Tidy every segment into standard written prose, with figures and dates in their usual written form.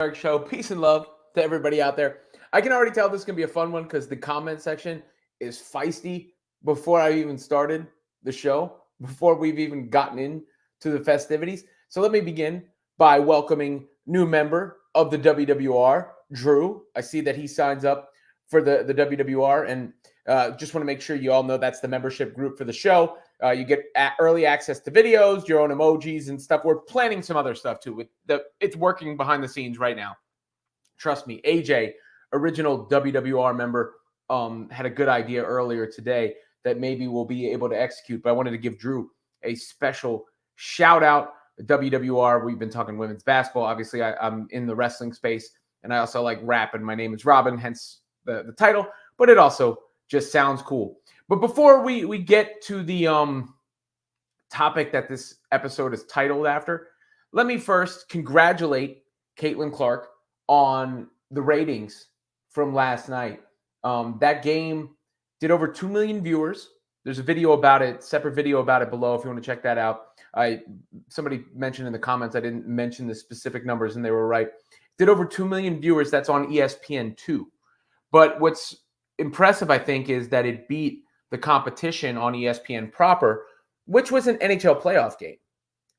Show. Peace and love to everybody out there. I can already tell this is going to be a fun one because the comment section is feisty before I even started the show, before we've even gotten into the festivities. So let me begin by welcoming new member of the WWR, Drew. I see that he signs up for the WWR, and just want to make sure you all know that's the membership group for the show. You get early access to videos, your own emojis and stuff. We're planning some other stuff too. It's working behind the scenes right now. Trust me. AJ, original WWR member, had a good idea earlier today that maybe we'll be able to execute. But I wanted to give Drew a special shout out. WWR, we've been talking women's basketball. Obviously, I'm in the wrestling space, and I also like rap, and my name is Robin, hence the title. But it also just sounds cool. But before we get to the topic that this episode is titled after, let me first congratulate Caitlin Clark on the ratings from last night. That game did over 2 million viewers. There's a video about it, separate video about it below if you want to check that out. Somebody mentioned in the comments I didn't mention the specific numbers, and they were right. Did over 2 million viewers. That's on ESPN2. But what's impressive, I think, is that it beat the competition on ESPN proper, which was an NHL playoff game,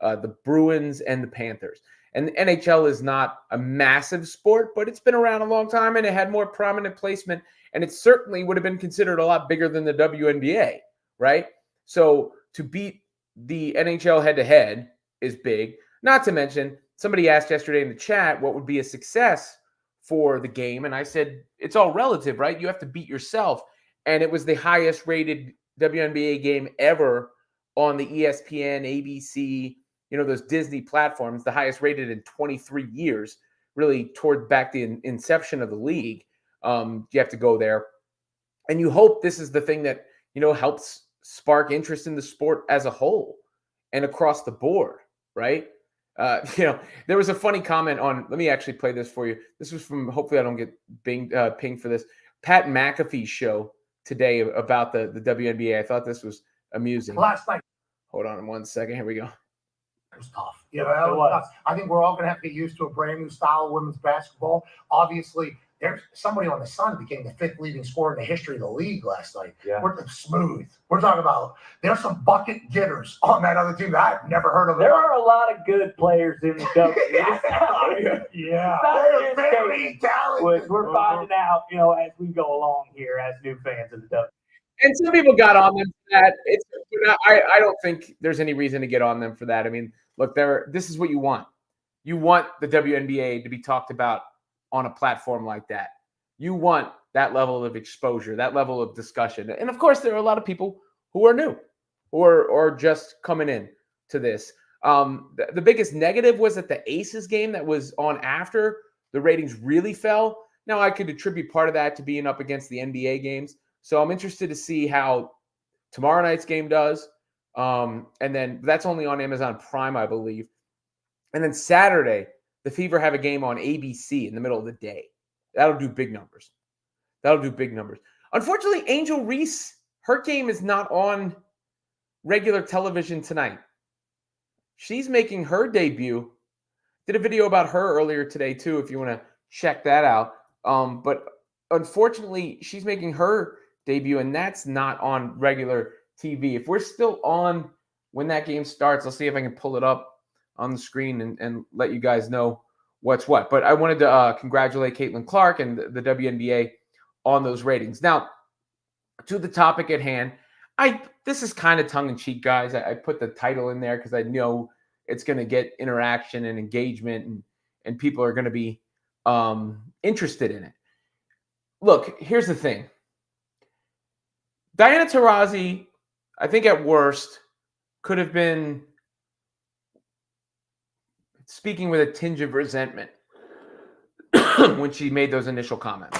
the Bruins and the Panthers. And the NHL is not a massive sport, but it's been around a long time, and it had more prominent placement, and it certainly would have been considered a lot bigger than the WNBA, right? So to beat the NHL head-to-head is big. Not to mention, somebody asked yesterday in the chat what would be a success for the game, and I said, it's all relative, right? You have to beat yourself. And it was the highest rated WNBA game ever on the ESPN, ABC, those Disney platforms, the highest rated in 23 years, really toward back the inception of the league. You have to go there. And you hope this is the thing that, helps spark interest in the sport as a whole and across the board, right? There was a funny comment on, let me actually play this for you. This was from, hopefully I don't get pinged for this, Pat McAfee's show today about the WNBA. I thought this was amusing. Last night. Hold on 1 second. Here we go. It was tough. It was tough. I think we're all going to have to get used to a brand new style of women's basketball. Obviously, there's somebody on the Sun became the 5th leading scorer in the history of the league last night. Yeah. We're smooth. We're talking about there's some bucket getters on that other team that I've never heard of. There are a lot of good players in the W. Yeah. They're very talented. Which we're finding out, as we go along here as new fans of the W. And some people got on them for that. I don't think there's any reason to get on them for that. I mean, look, this is what you want. You want the WNBA to be talked about on a platform like that. You want that level of exposure, that level of discussion. And of course, there are a lot of people who are new or just coming in to this. The biggest negative was that the Aces game that was on after the ratings really fell. Now, I could attribute part of that to being up against the NBA games. So I'm interested to see how tomorrow night's game does. And then that's only on Amazon Prime, I believe. And then Saturday, the Fever have a game on ABC in the middle of the day. That'll do big numbers. Unfortunately, Angel Reese, her game is not on regular television tonight. She's making her debut. Did a video about her earlier today, too, if you want to check that out. But unfortunately, she's making her debut, and that's not on regular TV. If we're still on when that game starts, I'll see if I can pull it up on the screen and let you guys know what's what. But I wanted to congratulate Caitlin Clark and the WNBA on those ratings. Now, to the topic at hand, this is kind of tongue-in-cheek, guys. I put the title in there because I know it's going to get interaction and engagement, and people are going to be interested in it. Look, here's the thing. Diana Taurasi, I think at worst, could have been speaking with a tinge of resentment when she made those initial comments.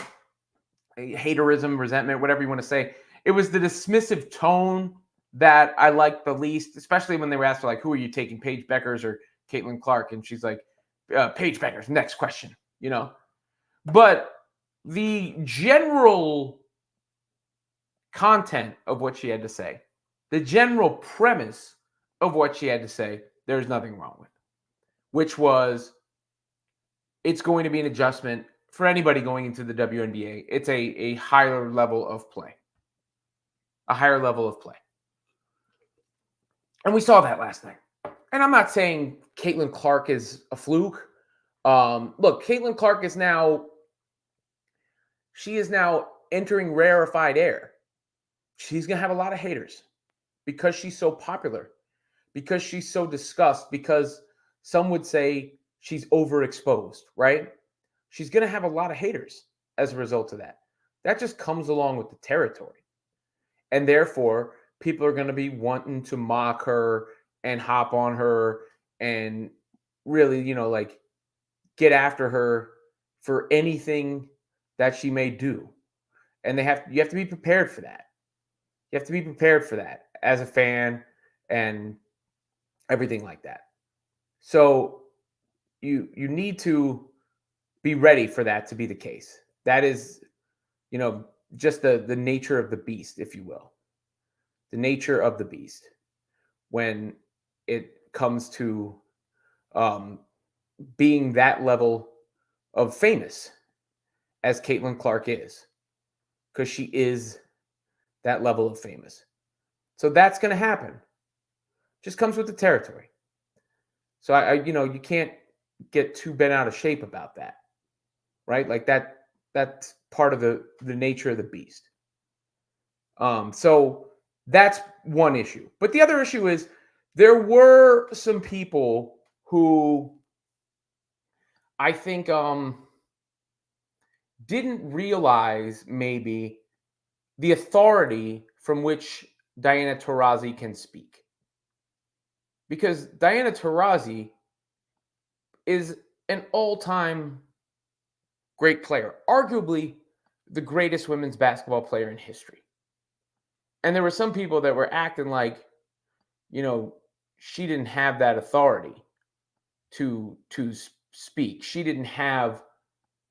Haterism, resentment, whatever you want to say. It was the dismissive tone that I liked the least, especially when they were asked her, like, who are you taking, Paige Beckers or Caitlin Clark? And she's like, Paige Beckers, next question, But the general content of what she had to say, the general premise of what she had to say, there's nothing wrong with, which was it's going to be an adjustment for anybody going into the WNBA. It's a higher level of play. A higher level of play. And we saw that last night. And I'm not saying Caitlin Clark is a fluke. Look, Caitlin Clark is now entering rarefied air. She's going to have a lot of haters because she's so popular, because she's so discussed, because some would say she's overexposed, right? She's going to have a lot of haters as a result of that. That just comes along with the territory. And therefore, people are going to be wanting to mock her and hop on her and really, get after her for anything that she may do. And you have to be prepared for that. You have to be prepared for that as a fan and everything like that. So you need to be ready for that to be the case. That is, just the nature of the beast, if you will. The nature of the beast when it comes to being that level of famous as Caitlin Clark is, because she is that level of famous. So that's going to happen. Just comes with the territory. So you can't get too bent out of shape about that, right? Like that's part of the nature of the beast. So that's one issue. But the other issue is there were some people who I think didn't realize maybe the authority from which Diana Taurasi can speak. Because Diana Taurasi is an all-time great player, arguably the greatest women's basketball player in history. And there were some people that were acting like, she didn't have that authority to speak. She didn't have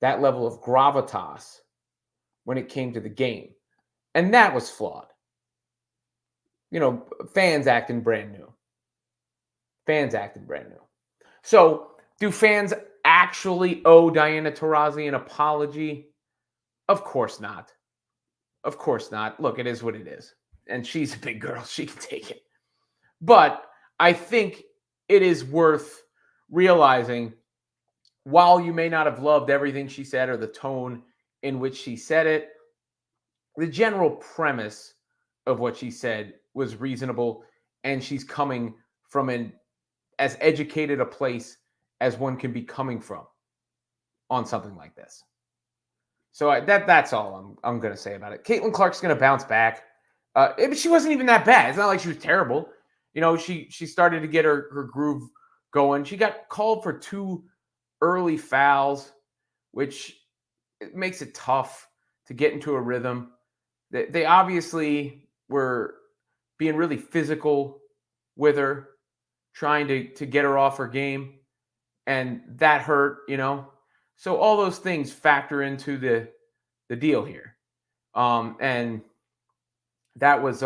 that level of gravitas when it came to the game. And that was flawed. Fans acting brand new. So do fans actually owe Diana Taurasi an apology? Of course not. Of course not. Look, it is what it is. And she's a big girl. She can take it. But I think it is worth realizing, while you may not have loved everything she said or the tone in which she said it, the general premise of what she said was reasonable, and she's coming from as educated a place as one can be coming from on something like this. So that's all I'm going to say about it. Caitlin Clark's going to bounce back. But she wasn't even that bad. It's not like she was terrible. She started to get her groove going. She got called for 2 early fouls, which makes it tough to get into a rhythm. They obviously were being really physical with her, trying to get her off her game, and that hurt, So all those things factor into the deal here. And that was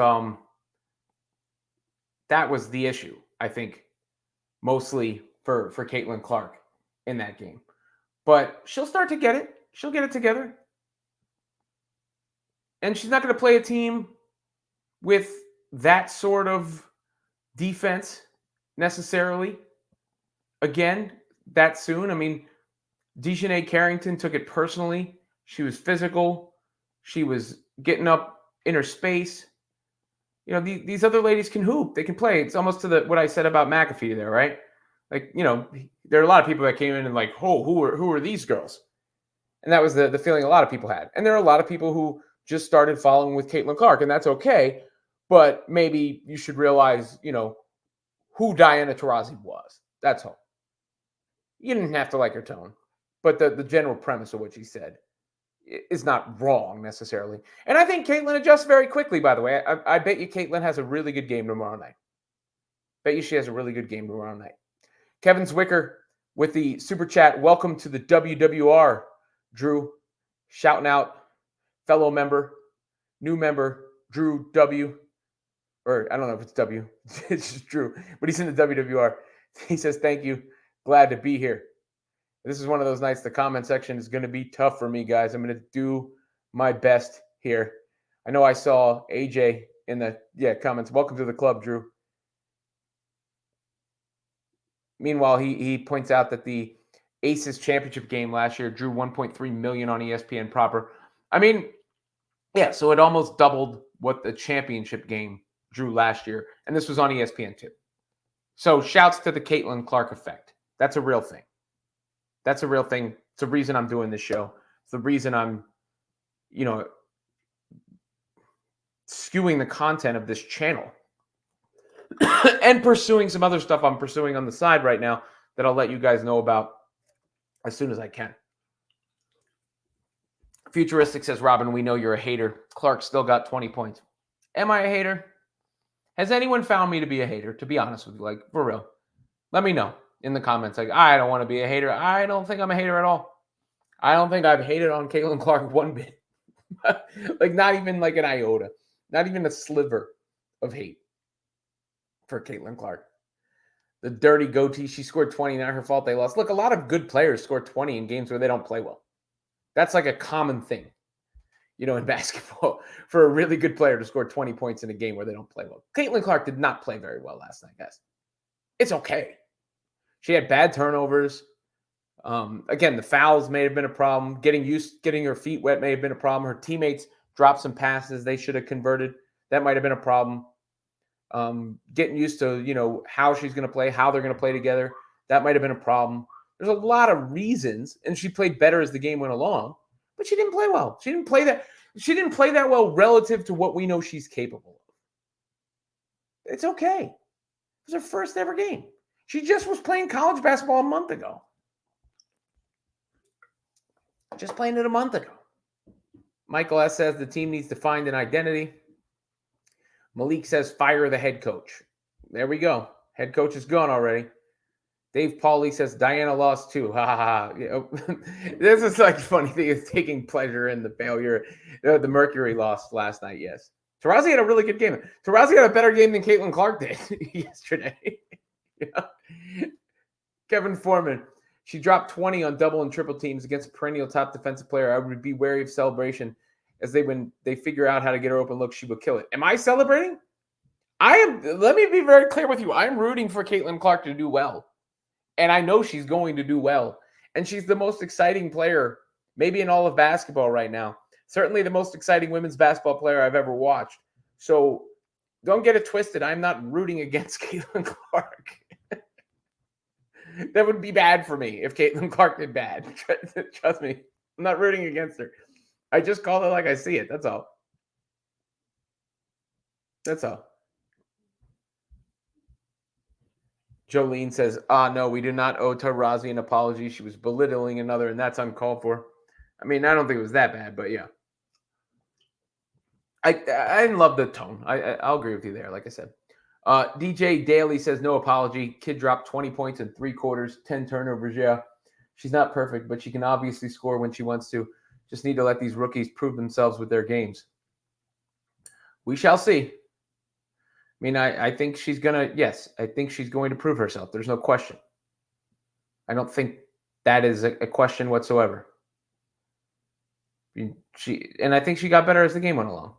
the issue, I think, mostly for Caitlin Clark in that game. But she'll start to get it. She'll get it together. And she's not going to play a team with that sort of defense necessarily again that soon. I mean, Dejanay Carrington took it personally. She was physical. She was getting up in her space. These other ladies can hoop. They can play. It's almost to what I said about McAfee there, right? Like, there are a lot of people that came in and like, oh, who are these girls? And that was the feeling a lot of people had. And there are a lot of people who just started following with Caitlin Clark, and that's okay. But maybe you should realize, who Diana Taurasi was. That's all. You didn't have to like her tone, but the general premise of what she said is not wrong necessarily. And I think Caitlin adjusts very quickly, by the way. I bet you Caitlin has a really good game tomorrow night. Bet you she has a really good game tomorrow night. Kevin Zwicker with the super chat. Welcome to the WWR, Drew. Shouting out fellow member, new member, Drew W. Or I don't know if it's W. It's just Drew. But he's in the WWR. He says, thank you. Glad to be here. This is one of those nights the comment section is going to be tough for me, guys. I'm going to do my best here. I know I saw AJ in the comments. Welcome to the club, Drew. Meanwhile, he points out that the Aces championship game last year drew 1.3 million on ESPN proper. I mean, yeah, so it almost doubled what the championship game drew last year, and this was on ESPN too. So shouts to the Caitlin Clark effect. That's a real thing. That's a real thing. It's the reason I'm doing this show. It's the reason I'm, skewing the content of this channel and pursuing some other stuff I'm pursuing on the side right now that I'll let you guys know about as soon as I can. Futuristic says, Robin, we know you're a hater. Clark still got 20 points. Am I a hater? Has anyone found me to be a hater, to be honest with you? Like, for real. Let me know in the comments. Like, I don't want to be a hater. I don't think I'm a hater at all. I don't think I've hated on Caitlin Clark one bit. Like, not even like an iota. Not even a sliver of hate for Caitlin Clark. The dirty goatee, she scored 20, not her fault they lost. Look, a lot of good players score 20 in games where they don't play well. That's like a common thing, in basketball, for a really good player to score 20 points in a game where they don't play well. Caitlin Clark did not play very well last night, guys. It's okay. She had bad turnovers. Again, the fouls may have been a problem. Getting her feet wet may have been a problem. Her teammates dropped some passes they should have converted. That might have been a problem. Getting used to, how she's going to play, how they're going to play together. That might have been a problem. There's a lot of reasons, and she played better as the game went along, but she didn't play well. She didn't play that well relative to what we know she's capable of. It's okay. It was her first ever game. She just was playing college basketball a month ago. Just playing it a month ago. Michael S. says the team needs to find an identity. Malik says fire the head coach. There we go. Head coach is gone already. Dave Pauly says Diana lost too. Ha ha ha. This is like funny thing is taking pleasure in the failure. The Mercury lost last night, yes. Taurasi had a really good game. Taurasi had a better game than Caitlin Clark did yesterday. Kevin Foreman. She dropped 20 on double and triple teams against a perennial top defensive player. I would be wary of celebration when they figure out how to get her open look, she will kill it. Am I celebrating? Let me be very clear with you. I'm rooting for Caitlin Clark to do well. And I know she's going to do well. And she's the most exciting player, maybe in all of basketball right now. Certainly the most exciting women's basketball player I've ever watched. So don't get it twisted. I'm not rooting against Caitlin Clark. That would be bad for me if Caitlin Clark did bad. Trust me. I'm not rooting against her. I just call it like I see it. That's all. That's all. Jolene says, no, we do not owe Taurasi an apology. She was belittling another, and that's uncalled for. I mean, I don't think it was that bad, but yeah. I didn't love the tone. I'll agree with you there, like I said. DJ Daly says, no apology. Kid dropped 20 points in 3 quarters, 10 turnovers. Yeah, she's not perfect, but she can obviously score when she wants to. Just need to let these rookies prove themselves with their games. We shall see. I mean, I think she's going to, yes, I think she's going to prove herself. There's no question. I don't think that is a question whatsoever. And I think she got better as the game went along.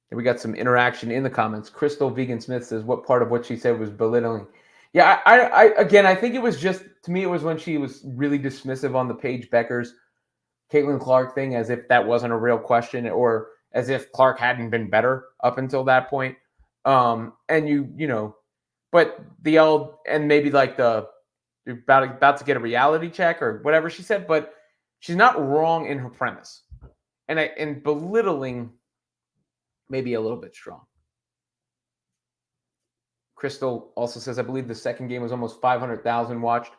And we got some interaction in the comments. Crystal Vegan Smith says, what part of what she said was belittling? Yeah, I think it was just, to me, it was when she was really dismissive on the Paige Becker's Caitlin Clark thing, as if that wasn't a real question, or as if Clark hadn't been better up until that point. And but the old, and maybe like you're about to get a reality check or whatever she said, but she's not wrong in her premise. And belittling maybe a little bit strong. Crystal also says, I believe the second game was almost 500,000 watched.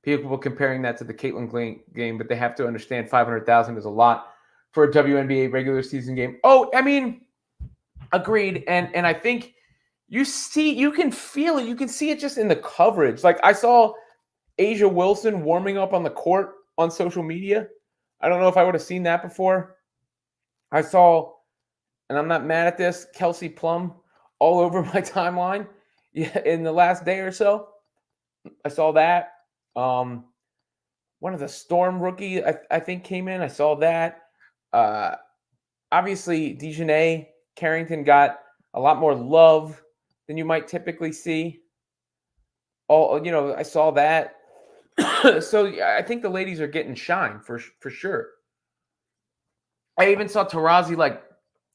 People comparing that to the Caitlin game, but they have to understand 500,000 is a lot for a WNBA regular season game. Oh, I mean, agreed. And I think you can feel it. You can see it just in the coverage. Like I saw Asia Wilson warming up on the court on social media. I don't know if I would have seen that before. I saw, and I'm not mad at this, Kelsey Plum all over my timeline in the last day or so. I saw that. One of the Storm rookie, I think, came in. I saw that. Obviously, Dejanay Carrington got a lot more love than you might typically see. I saw that. So yeah, I think the ladies are getting shine for sure. I even saw Taurasi like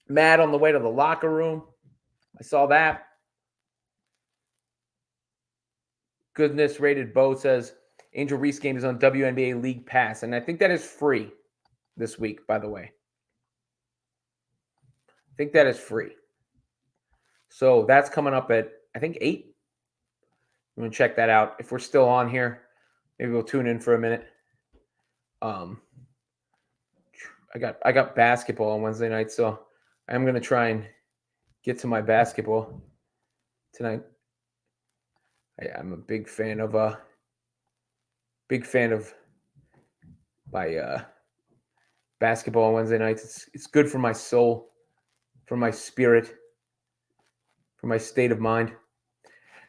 mad on the way to the locker room. I saw that. Goodness Rated Bo says Angel Reese game is on WNBA League Pass, and I think that is free this week, by the way. I think that is free. So that's coming up at, I think, 8. I'm going to check that out. If we're still on here, maybe we'll tune in for a minute. I got basketball on Wednesday night, so I'm going to try and get to my basketball tonight. I'm a big fan of my basketball on Wednesday nights. It's good for my soul, for my spirit, for my state of mind.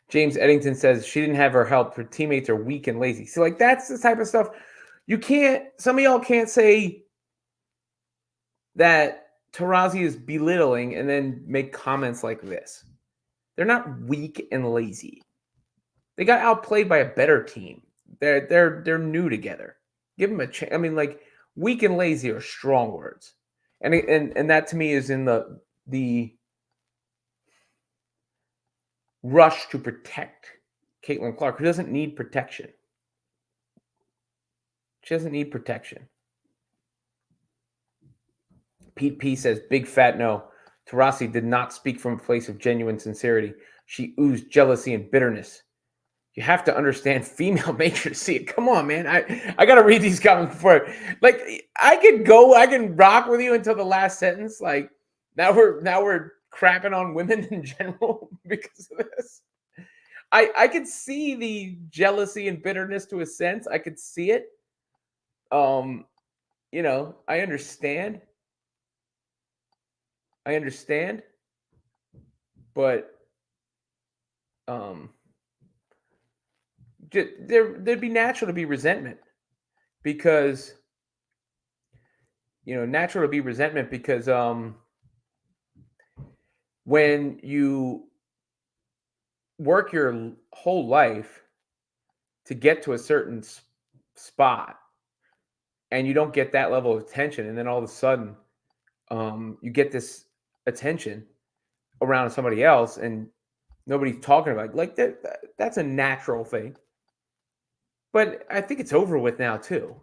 James Eddington says she didn't have her help. Her teammates are weak and lazy. So, like, that's the type of stuff you can't. Some of y'all can't say that Taurasi is belittling and then make comments like this. They're not weak and lazy. They got outplayed by a better team. They're new together. Give them a chance. I mean, like, weak and lazy are strong words, and that to me is in the rush to protect Caitlin Clark, who doesn't need protection. She doesn't need protection. Pete P says, big fat no. Taurasi did not speak from a place of genuine sincerity. She oozed jealousy and bitterness. You have to understand female nature to see it. Come on, man. I got to read these comments before. Like, I can rock with you until the last sentence. Like, now we're crapping on women in general because of this. I could see the jealousy and bitterness to a sense. I could see it. I understand. But there'd be natural to be resentment because when you work your whole life to get to a certain spot and you don't get that level of attention, and then all of a sudden you get this attention around somebody else and nobody's talking about it. Like that's a natural thing. But I think it's over with now too.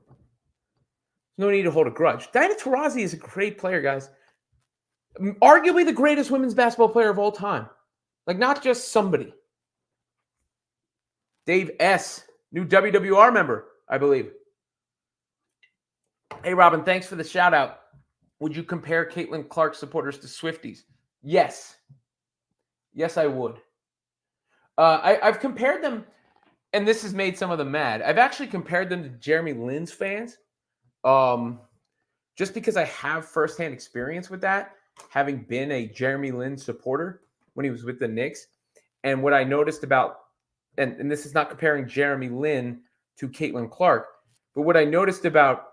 There's no need to hold a grudge. Diana Taurasi is a great player, guys. Arguably the greatest women's basketball player of all time. Like, not just somebody. Dave S., new WWR member, I believe. Hey, Robin, thanks for the shout out. Would you compare Caitlin Clark supporters to Swifties? Yes. Yes, I would. I've compared them, and this has made some of them mad. I've actually compared them to Jeremy Lin's fans, just because I have firsthand experience with that, having been a Jeremy Lin supporter when he was with the Knicks. And what I noticed about, and this is not comparing Jeremy Lin to Caitlin Clark, but what I noticed about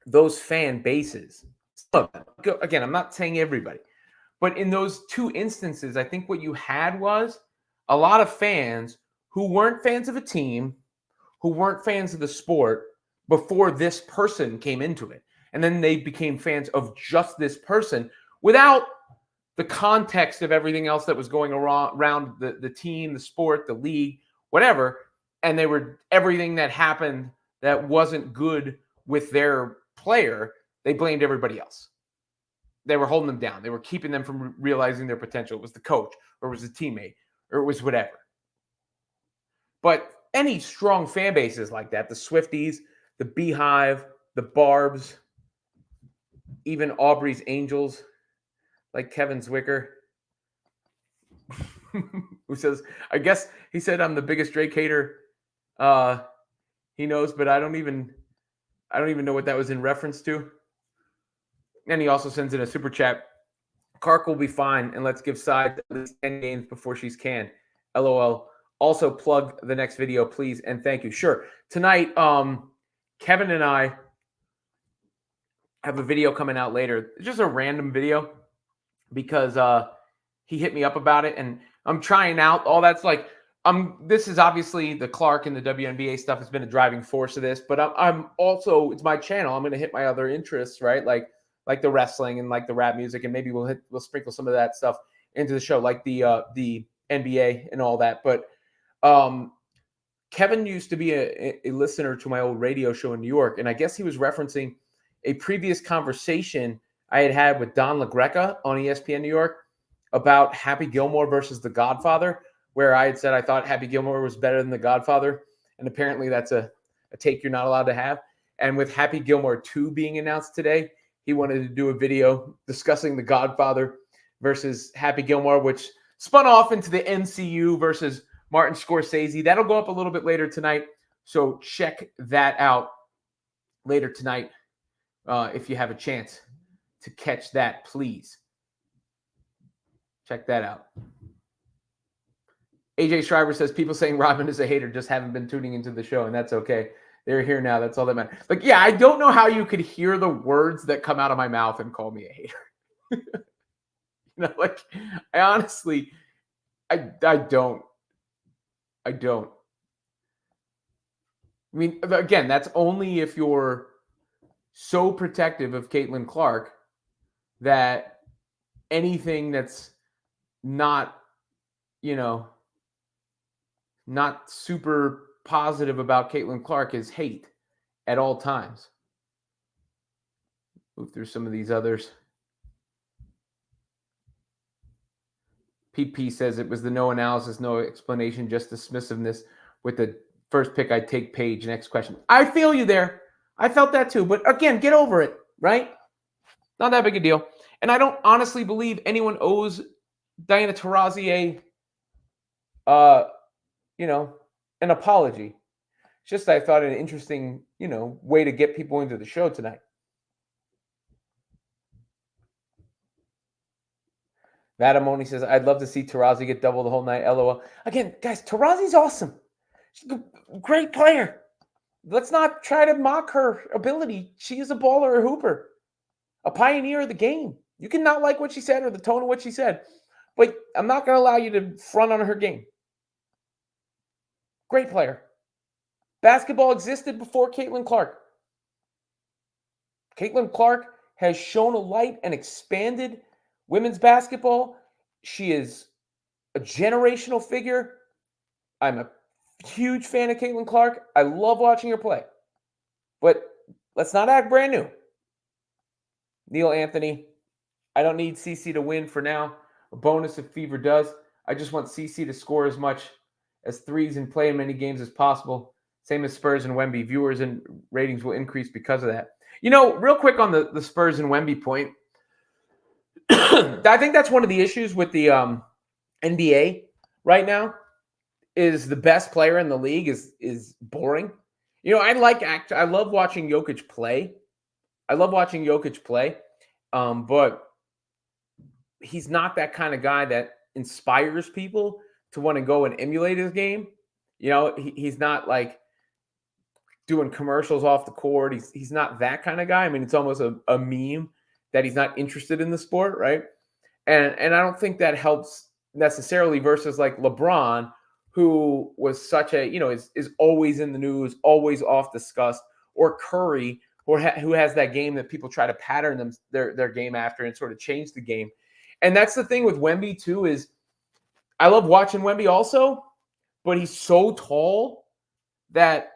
those fan bases, again, I'm not saying everybody, but in those two instances, I think what you had was a lot of fans who weren't fans of a team, who weren't fans of the sport before this person came into it. And then they became fans of just this person without the context of everything else that was going around the team, the sport, the league, whatever. And they were everything that happened that wasn't good with their player, they blamed everybody else. They were holding them down. They were keeping them from realizing their potential. It was the coach, or it was the teammate, or it was whatever. But any strong fan bases like that, the Swifties, the Beehive, the Barbs, even Aubrey's Angels, like Kevin Zwicker, who says, I guess he said I'm the biggest Drake hater he knows, but I don't even know what that was in reference to. And he also sends in a super chat. Clark will be fine, and let's give sides at least 10 games before she's canned. LOL. Also plug the next video, please, and thank you. Sure. Tonight, Kevin and I have a video coming out later. It's just a random video because he hit me up about it, and I'm trying out all that's like. This is obviously the Clark and the WNBA stuff has been a driving force of this, but I'm also, it's my channel. I'm going to hit my other interests, right? Like the wrestling and like the rap music, and maybe we'll sprinkle some of that stuff into the show, like the NBA and all that. But Kevin used to be a listener to my old radio show in New York, and I guess he was referencing a previous conversation I had with Don LaGreca on ESPN New York about Happy Gilmore versus The Godfather, where I had said I thought Happy Gilmore was better than The Godfather, and apparently that's a take you're not allowed to have. And with Happy Gilmore 2 being announced today, he wanted to do a video discussing The Godfather versus Happy Gilmore, which spun off into the MCU versus Martin Scorsese. That'll go up a little bit later tonight, so check that out later tonight if you have a chance to catch that, please. Check that out. AJ Schreiber says, people saying Robin is a hater just haven't been tuning into the show, and that's okay. They're here now. That's all that matters. Like, yeah, I don't know how you could hear the words that come out of my mouth and call me a hater. Like, I honestly, I don't. I don't. I mean, again, that's only if you're so protective of Caitlin Clark that anything that's not, not super positive about Caitlin Clark is hate at all times. Move through some of these others. PP says it was the no analysis, no explanation, just dismissiveness with the first pick. I'd take Paige. Next question. I feel you there. I felt that too. But again, get over it, right? Not that big a deal. And I don't honestly believe anyone owes Diana Taurasi an apology. It's just I thought an interesting, way to get people into the show tonight. Madamoni says, I'd love to see Taurasi get double the whole night. LOL. Again, guys, Taurasi's awesome. She's a great player. Let's not try to mock her ability. She is a baller, a hooper, a pioneer of the game. You can not like what she said or the tone of what she said, but I'm not going to allow you to front on her game. Great player. Basketball existed before Caitlin Clark. Caitlin Clark has shown a light and expanded women's basketball. She is a generational figure. I'm a huge fan of Caitlin Clark. I love watching her play. But let's not act brand new. Neil Anthony, I don't need CC to win for now. A bonus if Fever does. I just want CC to score as much as threes and play in many games as possible. Same as Spurs and Wemby. Viewers and ratings will increase because of that. Real quick on the Spurs and Wemby point, I think that's one of the issues with the NBA right now is the best player in the league is boring. I love watching Jokic play. But he's not that kind of guy that inspires people to want to go and emulate his game. He's not like doing commercials off the court. He's not that kind of guy. I mean, it's almost a meme that he's not interested in the sport, right? And I don't think that helps necessarily versus like LeBron, who was such a, is always in the news, always off discussed, or Curry, who has that game that people try to pattern their game after and sort of change the game. And that's the thing with Wemby too, is I love watching Wemby also, but he's so tall that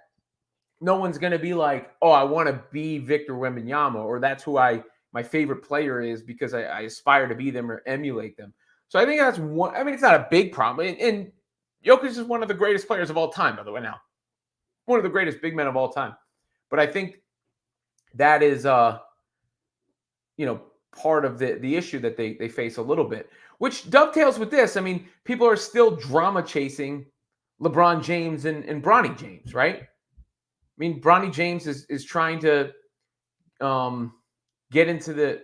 no one's going to be like, oh, I want to be Victor Wembanyama, or that's who my favorite player is because I aspire to be them or emulate them. So I think that's one. I mean, it's not a big problem. And Jokic is one of the greatest players of all time, by the way, now. One of the greatest big men of all time. But I think that is, part of the issue that they face a little bit, which dovetails with this. I mean, people are still drama chasing LeBron James and Bronny James, right? I mean, Bronny James is trying to get into the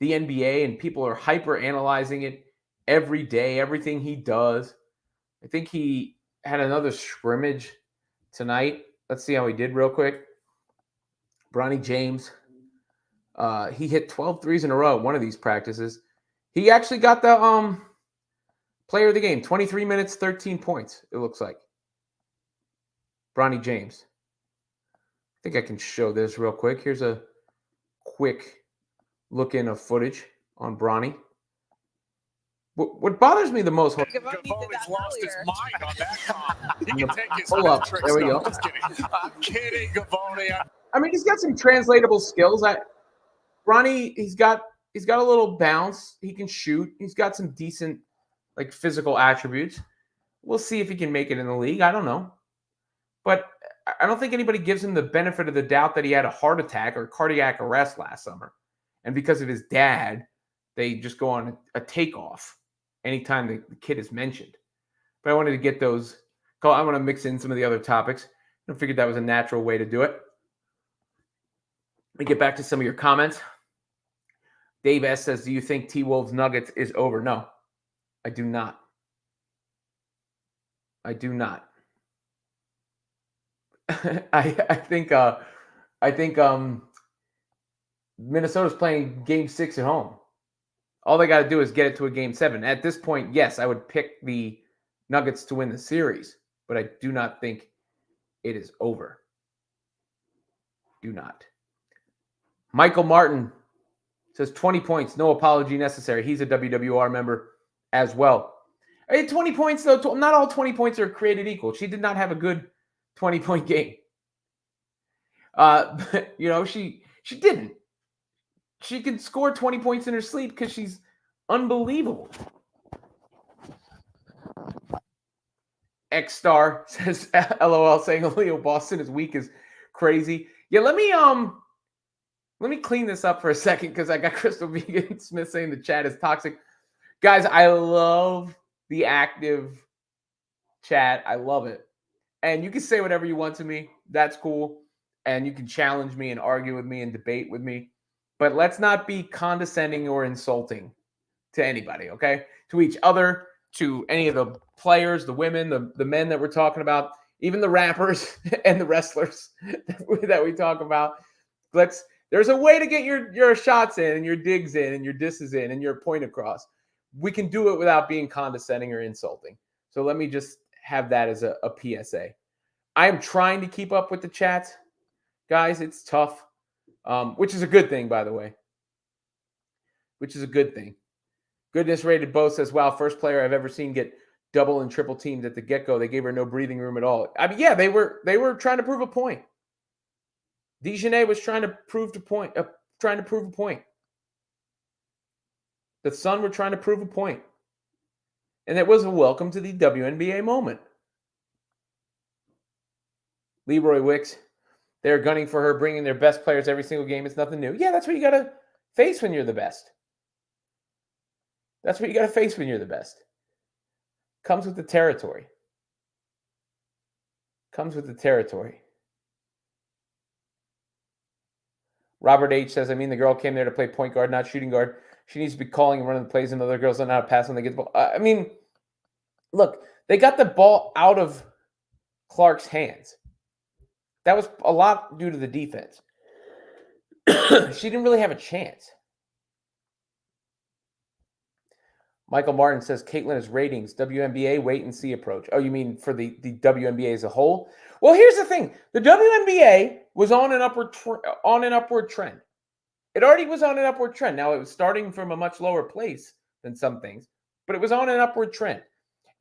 NBA, and people are hyper analyzing it every day, everything he does. I think he had another scrimmage tonight. Let's see how he did real quick. Bronny James, he hit 12 threes in a row at one of these practices. He actually got the player of the game, 23 minutes, 13 points, it looks like. Bronny James. I think I can show this real quick. Here's a quick look in of footage on Bronny. What bothers me the most... Gavoni's lost his mind on that call. He can take his Pull up. tricks. There we No, go. I'm just kidding. I'm kidding, Gavoni. I mean, he's got some translatable skills. Bronny, he's got a little bounce. He can shoot. He's got some decent, like, physical attributes. We'll see if he can make it in the league. I don't know. But I don't think anybody gives him the benefit of the doubt that he had a heart attack or cardiac arrest last summer. And because of his dad, they just go on a takeoff anytime the kid is mentioned. But I wanted to get those. I want to mix in some of the other topics. I figured that was a natural way to do it. Let me get back to some of your comments. Dave S. says, do you think T-Wolves Nuggets is over? No, I do not. I do not. I think Minnesota's playing Game 6 at home. All they got to do is get it to a Game 7. At this point, yes, I would pick the Nuggets to win the series, but I do not think it is over. Do not. Michael Martin says 20 points, no apology necessary. He's a WWR member as well. 20 points, though. Not all 20 points are created equal. She did not have a good 20-point game. But, she didn't. She can score 20 points in her sleep because she's unbelievable. X-Star says, LOL, saying Leo Boston is weak is crazy. Yeah, let me clean this up for a second because I got Crystal Vegan Smith saying the chat is toxic. Guys, I love the active chat. I love it. And you can say whatever you want to me. That's cool. And you can challenge me and argue with me and debate with me. But let's not be condescending or insulting to anybody, okay? To each other, to any of the players, the women, the men that we're talking about, even the rappers and the wrestlers that we talk about. There's a way to get your shots in and your digs in and your disses in and your point across. We can do it without being condescending or insulting. So let me just have that as a PSA. I am trying to keep up with the chats. Guys, it's tough, which is a good thing, by the way. Which is a good thing. Goodness Rated Bo says, wow, first player I've ever seen get double and triple teamed at the get-go. They gave her no breathing room at all. I mean, yeah, they were trying to prove a point. Dejanay was trying to prove a point. The Sun were trying to prove a point. And it was a welcome to the WNBA moment. Leroy Wicks, they're gunning for her, bringing their best players every single game. It's nothing new. Yeah, that's what you got to face when you're the best. That's what you got to face when you're the best. Comes with the territory. Robert H. says, the girl came there to play point guard, not shooting guard. She needs to be calling and running the plays, and other girls don't know how to pass when they get the ball. Look, they got the ball out of Clark's hands. That was a lot due to the defense. She didn't really have a chance. Michael Martin says, Caitlin is ratings. WNBA wait and see approach. Oh, you mean for the WNBA as a whole? Well, here's the thing. The WNBA was on an upward trend. It already was on an upward trend. Now, it was starting from a much lower place than some things, but it was on an upward trend.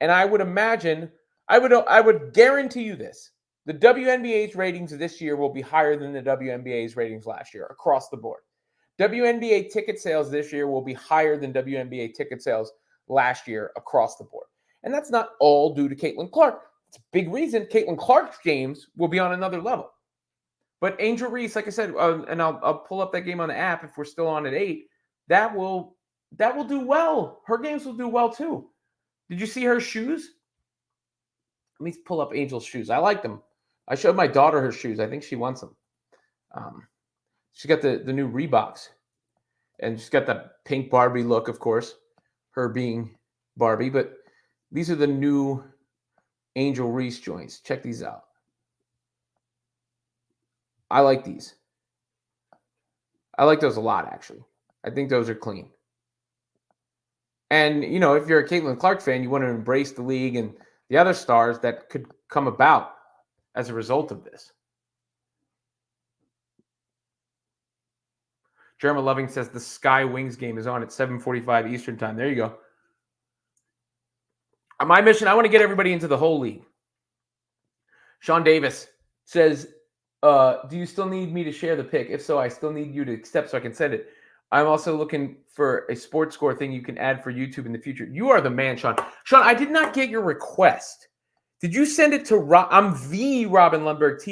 And I would imagine, I would guarantee you this. The WNBA's ratings this year will be higher than the WNBA's ratings last year across the board. WNBA ticket sales this year will be higher than WNBA ticket sales last year across the board. And that's not all due to Caitlin Clark. It's a big reason Caitlin Clark's games will be on another level. But Angel Reese, like I said, and I'll pull up that game on the app if we're still on at 8, that will do well. Her games will do well too. Did you see her shoes? Let me pull up Angel's shoes. I like them. I showed my daughter her shoes. I think she wants them. She got the new Reeboks. And she's got the pink Barbie look, of course. Her being Barbie. But these are the new Angel Reese joints. Check these out. I like these. I like those a lot, actually. I think those are clean. And, you know, if you're a Caitlin Clark fan, you want to embrace the league and the other stars that could come about as a result of this. Jeremy Loving says the Sky Wings game is on at 7:45 Eastern time. There you go. On my mission, I want to get everybody into the whole league. Sean Davis says, do you still need me to share the pick? If so, I still need you to accept so I can send it. I'm also looking for a sports score thing you can add for YouTube in the future. You are the man, Sean. Sean, I did not get your request. Did you send it to I'm the Robin Lundberg,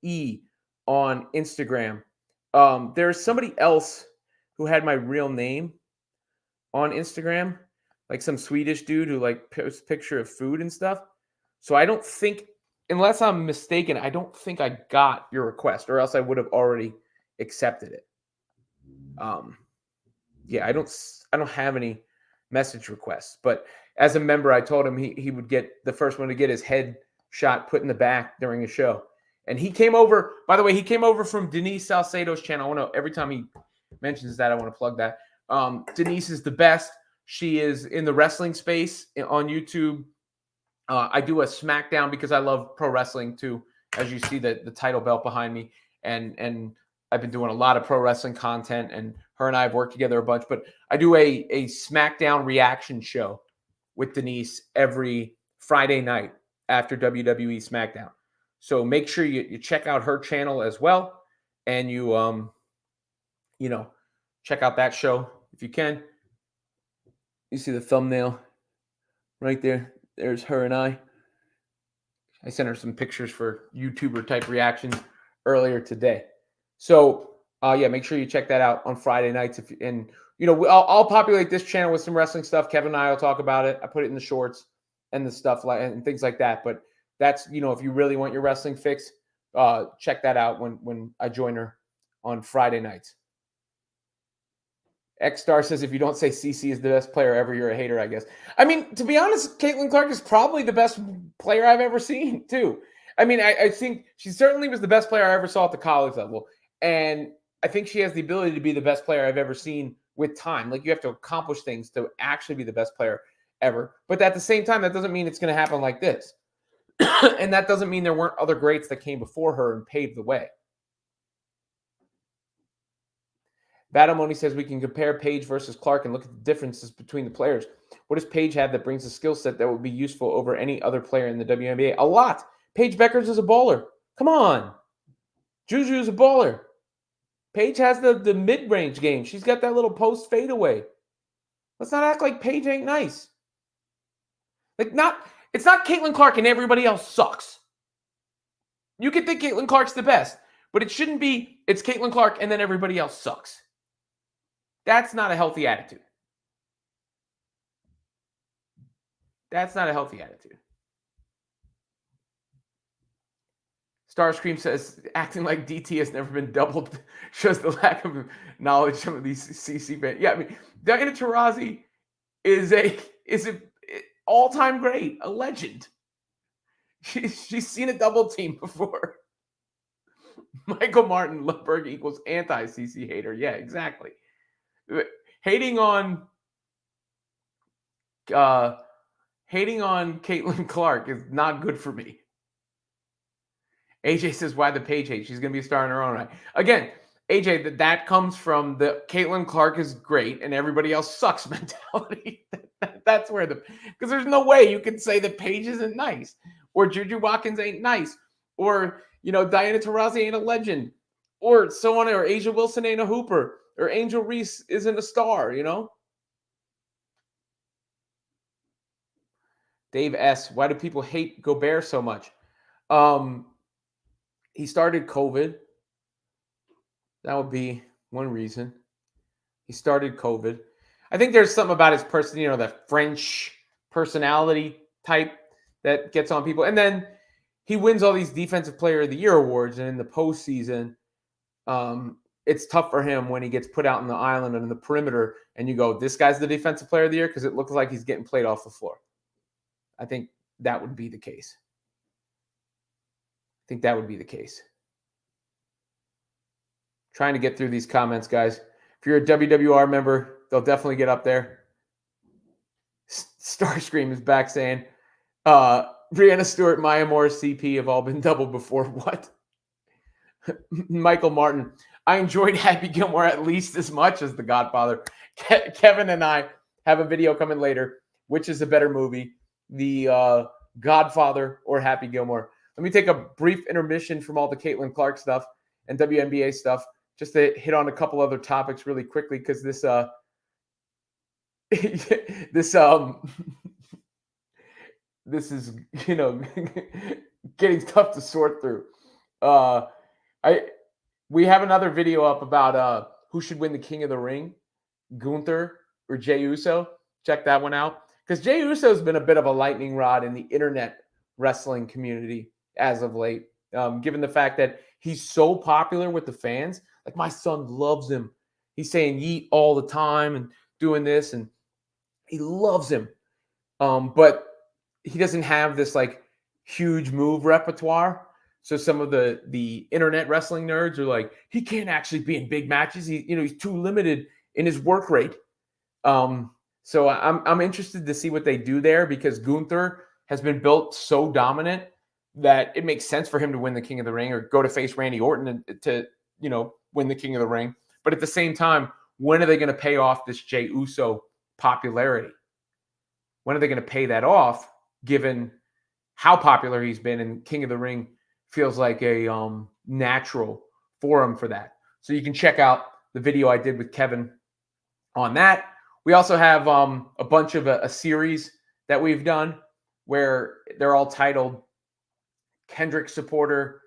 THE on Instagram. There's somebody else who had my real name on Instagram, like some Swedish dude who like posts picture of food and stuff. So I don't think, unless I'm mistaken, I don't think I got your request, or else I would have already accepted it. Yeah, I don't have any message requests, but as a member, I told him he would get the first one to get his head shot put in the back during a show. And he came over, by the way, he came over from Denise Salcedo's channel. I want to, every time he mentions that, I want to plug that. Denise is the best. She is in the wrestling space on YouTube. I do a SmackDown because I love pro wrestling too, as you see the title belt behind me. And I've been doing a lot of pro wrestling content, and her and I have worked together a bunch. But I do a SmackDown reaction show with Denise every Friday night after WWE SmackDown. So make sure you check out her channel as well, and you check out that show if you can. You see the thumbnail right there. There's her and I. I sent her some pictures for YouTuber type reactions earlier today. So yeah, make sure you check that out on Friday nights. I'll populate this channel with some wrestling stuff. Kevin and I will talk about it. I put it in the shorts and the stuff and things like that. But that's, if you really want your wrestling fix, check that out when I join her on Friday nights. X-Star says, if you don't say CC is the best player ever, you're a hater, I guess. I mean, to be honest, Caitlin Clark is probably the best player I've ever seen, too. I mean, I think she certainly was the best player I ever saw at the college level. And I think she has the ability to be the best player I've ever seen with time. Like, you have to accomplish things to actually be the best player ever. But at the same time, that doesn't mean it's going to happen like this. And that doesn't mean there weren't other greats that came before her and paved the way. Batamoni says we can compare Paige versus Clark and look at the differences between the players. What does Paige have that brings a skill set that would be useful over any other player in the WNBA? A lot. Paige Beckers is a baller. Come on. Juju is a baller. Paige has the mid-range game. She's got that little post fadeaway. Let's not act like Paige ain't nice. It's not Caitlin Clark and everybody else sucks. You can think Caitlin Clark's the best, but it shouldn't be it's Caitlin Clark and then everybody else sucks. That's not a healthy attitude. That's not a healthy attitude. Starscream says, acting like DT has never been doubled shows the lack of knowledge some of these CC fans. Yeah, I mean, Diana Taurasi is an all-time great, a legend. She's seen a double team before. Michael Martin, Lundberg equals anti-CC hater. Yeah, exactly. Hating on Caitlin Clark is not good for me. AJ says, why the Paige hate? She's going to be a star in her own right. Again, AJ, that comes from the Caitlin Clark is great and everybody else sucks mentality. That's where because there's no way you can say that Paige isn't nice, or Juju Watkins ain't nice, or, Diana Taurasi ain't a legend, or so on, or Asia Wilson ain't a hooper, or Angel Reese isn't a star, Dave S., why do people hate Gobert so much? He started COVID. That would be one reason. He started COVID. I think there's something about his person, that French personality type that gets on people. And then he wins all these Defensive Player of the Year awards. And in the postseason, it's tough for him when he gets put out on the island and in the perimeter. And you go, this guy's the Defensive Player of the Year, because it looks like he's getting played off the floor. I think that would be the case. I think that would be the case. Trying to get through these comments, guys. If you're a WWR member, they'll definitely get up there. Starscream is back saying, Brianna Stewart, Maya Morris, CP have all been doubled before. What? Michael Martin, I enjoyed Happy Gilmore at least as much as The Godfather. Kevin and I have a video coming later. Which is a better movie, The Godfather or Happy Gilmore? Let me take a brief intermission from all the Caitlin Clark stuff and WNBA stuff just to hit on a couple other topics really quickly, because this this is, getting tough to sort through. We have another video up about who should win the King of the Ring, Gunther or Jey Uso. Check that one out, because Jey Uso has been a bit of a lightning rod in the internet wrestling community as of late, given the fact that he's so popular with the fans. Like, my son loves him. He's saying yeet all the time and doing this, and he loves him. But he doesn't have this like huge move repertoire. So some of the internet wrestling nerds are like, he can't actually be in big matches. He's too limited in his work rate. So I'm interested to see what they do there, because Gunther has been built so dominant that it makes sense for him to win the King of the Ring or go to face Randy Orton to win the King of the Ring. But at the same time, when are they going to pay off this Jey Uso popularity? When are they going to pay that off, given how popular he's been? And King of the Ring feels like a natural forum for that. So you can check out the video I did with Kevin on that. We also have a bunch of a series that we've done where they're all titled Kendrick Supporter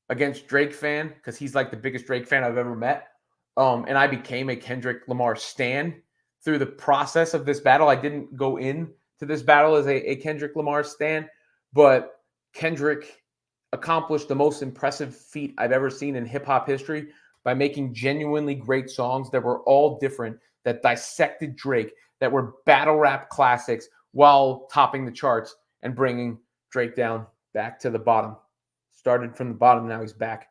against Drake Fan, because he's like the biggest Drake fan I've ever met. And I became a Kendrick Lamar stan through the process of this battle. I didn't go in to this battle as a Kendrick Lamar stan, but Kendrick accomplished the most impressive feat I've ever seen in hip-hop history by making genuinely great songs that were all different, that dissected Drake, that were battle rap classics while topping the charts and bringing Drake down back to the bottom. Started from the bottom, now he's back.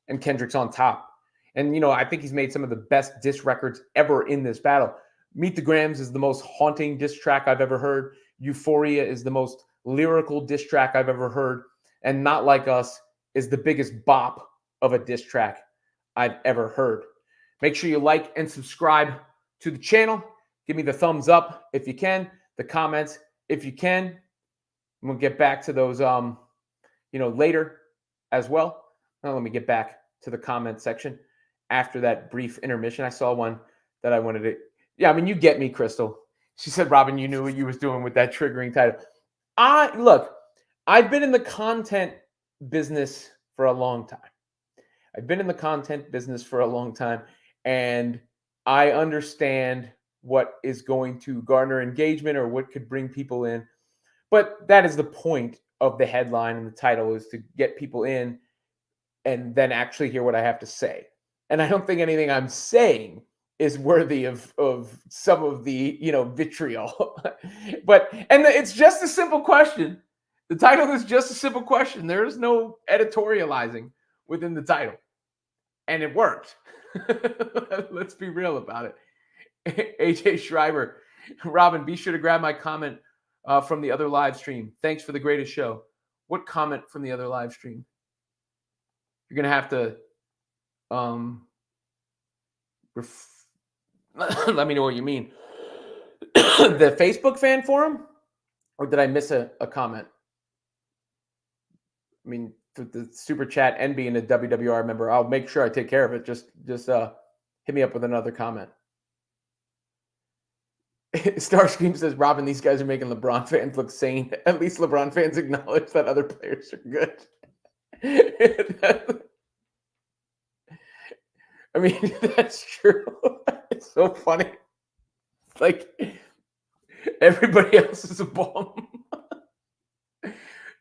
And Kendrick's on top. And, I think he's made some of the best diss records ever in this battle. Meet the Grams is the most haunting diss track I've ever heard. Euphoria is the most lyrical diss track I've ever heard. And Not Like Us is the biggest bop of a diss track I've ever heard. Make sure you like and subscribe to the channel. Give me the thumbs up if you can, the comments if you can. And we'll get back to those later as well. Now let me get back to the comment section after that brief intermission. I saw one that I wanted to. Yeah, I mean, you get me, Crystal. She said, Robin, you knew what you was doing with that triggering title. I've been in the content business for a long time. And I understand what is going to garner engagement or what could bring people in. But that is the point of the headline and the title, is to get people in and then actually hear what I have to say. And I don't think anything I'm saying is worthy of some of the, vitriol. And it's just a simple question. The title is just a simple question. There is no editorializing within the title. And it worked. Let's be real about it. AJ Schreiber, Robin, be sure to grab my comment from the other live stream. Thanks for the greatest show. What comment from the other live stream? You're going to have to let me know what you mean. The Facebook fan forum? Or did I miss a comment? I mean, the super chat and being a WWR member, I'll make sure I take care of it. Just hit me up with another comment. Starscream says, Robin, these guys are making LeBron fans look sane. At least LeBron fans acknowledge that other players are good. I mean, that's true. It's so funny. It's like everybody else is a bum.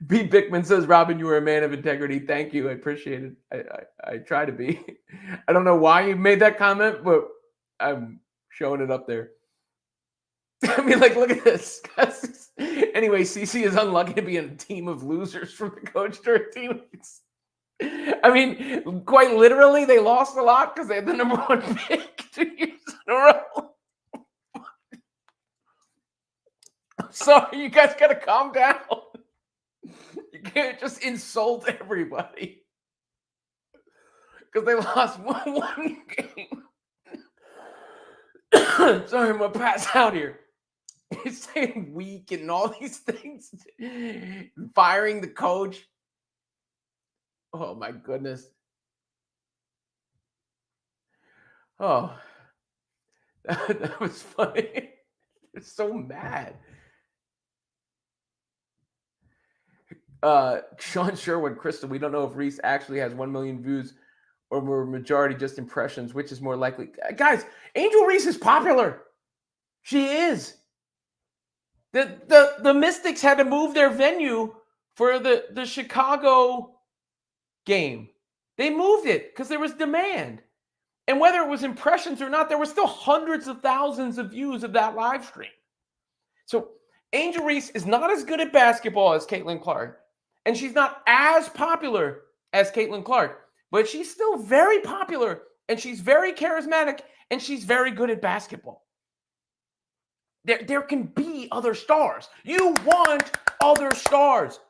B. Bickman says, Robin, you were a man of integrity. Thank you. I appreciate it. I try to be. I don't know why you made that comment, but I'm showing it up there. I mean, like, look at this. Anyway, CC is unlucky to be in a team of losers from the coach to her teammates. I mean, quite literally, they lost a lot because they had the number 1 pick 2 years in a row. I'm sorry, you guys got to calm down. You can't just insult everybody because they lost one game. Sorry, I'm going to pass out here. He's saying weak and all these things. Firing the coach. Oh, my goodness. Oh, that was funny. It's so mad. Sean Sherwood, Crystal, we don't know if Reese actually has 1 million views or were majority just impressions, which is more likely. Guys, Angel Reese is popular. She is. The Mystics had to move their venue for the Chicago game. They moved it because there was demand. And whether it was impressions or not, there were still hundreds of thousands of views of that live stream. So Angel Reese is not as good at basketball as Caitlin Clark. And she's not as popular as Caitlin Clark. But she's still very popular. And she's very charismatic. And she's very good at basketball. There can be other stars. You want other stars.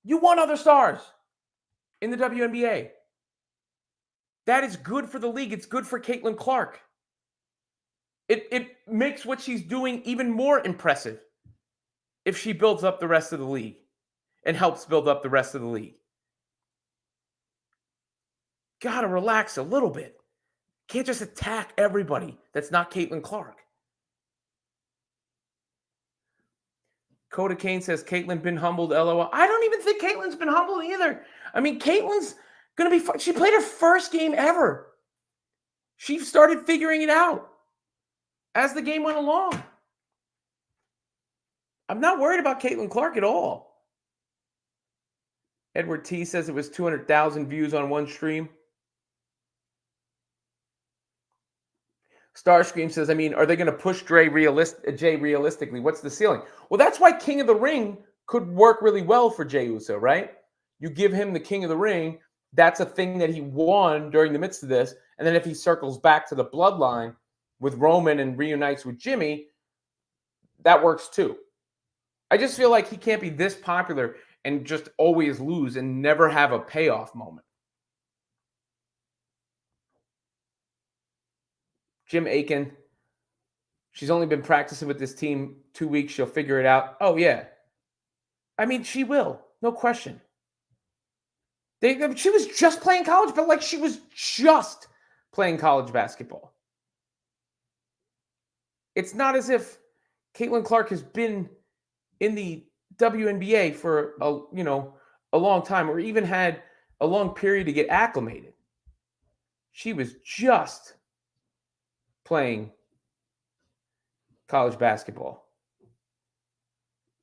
You want other stars in the WNBA. That is good for the league. It's good for Caitlin Clark. It makes what she's doing even more impressive if she builds up the rest of the league and helps build up the rest of the league. Gotta relax a little bit. Can't just attack everybody that's not Caitlin Clark. Coda Kane says, Caitlin been humbled, LOL. I don't even think Caitlin's been humbled either. I mean, Caitlin's going to be fun. She played her first game ever. She started figuring it out as the game went along. I'm not worried about Caitlin Clark at all. Edward T says it was 200,000 views on one stream. Starscream says, I mean, are they going to push Jay realistically? What's the ceiling? Well, that's why King of the Ring could work really well for Jey Uso, right? You give him the King of the Ring. That's a thing that he won during the midst of this. And then if he circles back to the bloodline with Roman and reunites with Jimmy, that works too. I just feel like he can't be this popular and just always lose and never have a payoff moment. Jim Aiken, she's only been practicing with this team 2 weeks. She'll figure it out. Oh, yeah. I mean, she will. No question. She was just playing college, but like she was just playing college basketball. It's not as if Caitlin Clark has been in the WNBA for a long time or even had a long period to get acclimated. She was just playing college basketball.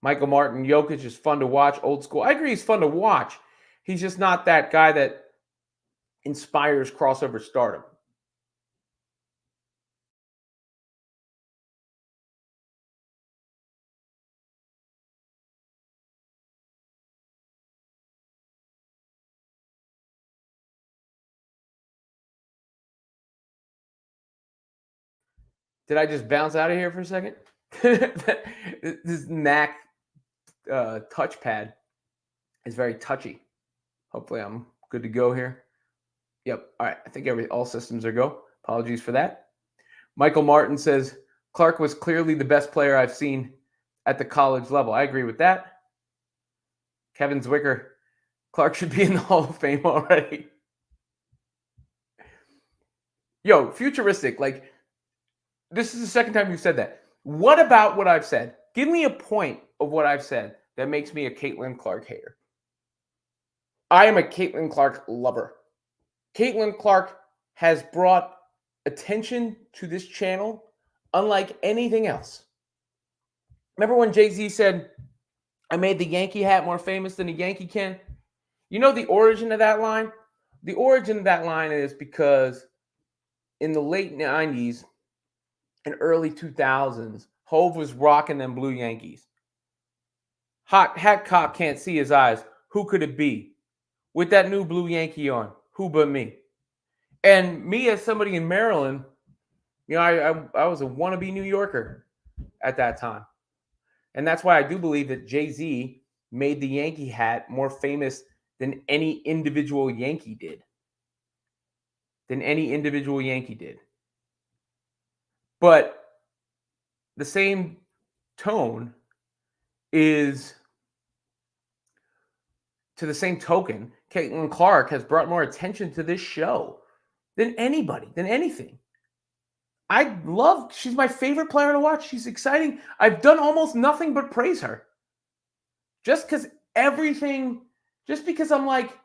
Michael Martin, Jokic is fun to watch, old school. I agree he's fun to watch. He's just not that guy that inspires crossover stardom. Did I just bounce out of here for a second? This Mac touchpad is very touchy. Hopefully I'm good to go here. Yep. All right. I think all systems are go. Apologies for that. Michael Martin says, Clark was clearly the best player I've seen at the college level. I agree with that. Kevin Zwicker, Clark should be in the Hall of Fame already. Yo, futuristic. Like, this is the second time you've said that. What about what I've said? Give me a point of what I've said that makes me a Caitlin Clark hater. I am a Caitlin Clark lover. Caitlin Clark has brought attention to this channel unlike anything else. Remember when Jay-Z said, I made the Yankee hat more famous than a Yankee can? You know the origin of that line? The origin of that line is because in the late 90s and early 2000s, Hove was rocking them blue Yankees. Hot hat cop can't see his eyes. Who could it be? With that new blue Yankee on, who but me? And me as somebody in Maryland, I was a wannabe New Yorker at that time. And that's why I do believe that Jay-Z made the Yankee hat more famous than any individual Yankee did. But the same tone is, to the same token, Caitlin Clark has brought more attention to this show than anybody, than anything. She's my favorite player to watch. She's exciting. I've done almost nothing but praise her. Just because I'm like,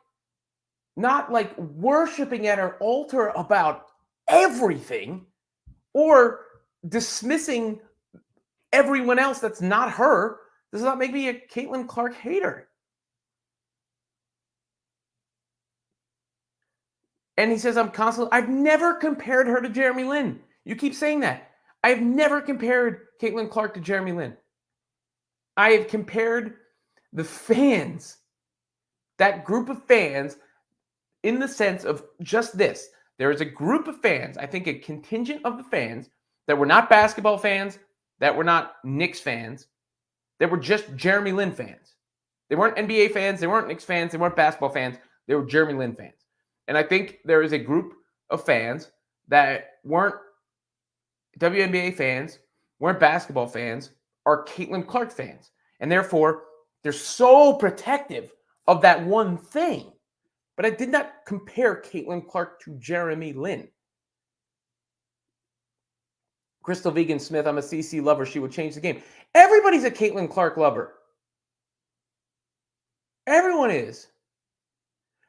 not like worshiping at her altar about everything or dismissing everyone else that's not her, does not make me a Caitlin Clark hater. And he says, I've never compared her to Jeremy Lin. You keep saying that. I've never compared Caitlin Clark to Jeremy Lin. I have compared the fans, that group of fans, in the sense of just this. There is a group of fans, I think a contingent of the fans, that were not basketball fans, that were not Knicks fans, that were just Jeremy Lin fans. They weren't NBA fans, they weren't Knicks fans, they weren't basketball fans, they were Jeremy Lin fans. And I think there is a group of fans that weren't WNBA fans, weren't basketball fans, are Caitlin Clark fans. And therefore, they're so protective of that one thing. But I did not compare Caitlin Clark to Jeremy Lin. Crystal Vegan Smith, I'm a CC lover. She would change the game. Everybody's a Caitlin Clark lover. Everyone is.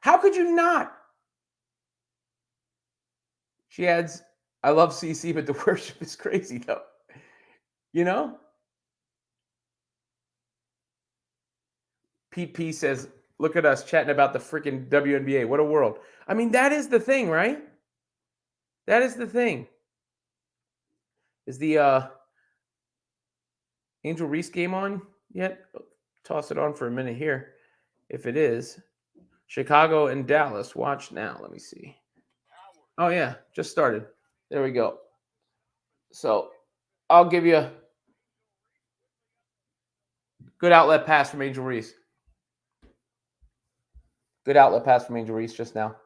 How could you not? She adds, I love CC, but the worship is crazy, though. You know? Pete P says, look at us chatting about the freaking WNBA. What a world. I mean, that is the thing, right? That is the thing. Is the Angel Reese game on yet? Toss it on for a minute here. If it is. Chicago and Dallas. Watch now. Let me see. Oh, yeah. Just started. There we go. So, I'll give you a good outlet pass from Angel Reese. Good outlet pass from Angel Reese just now.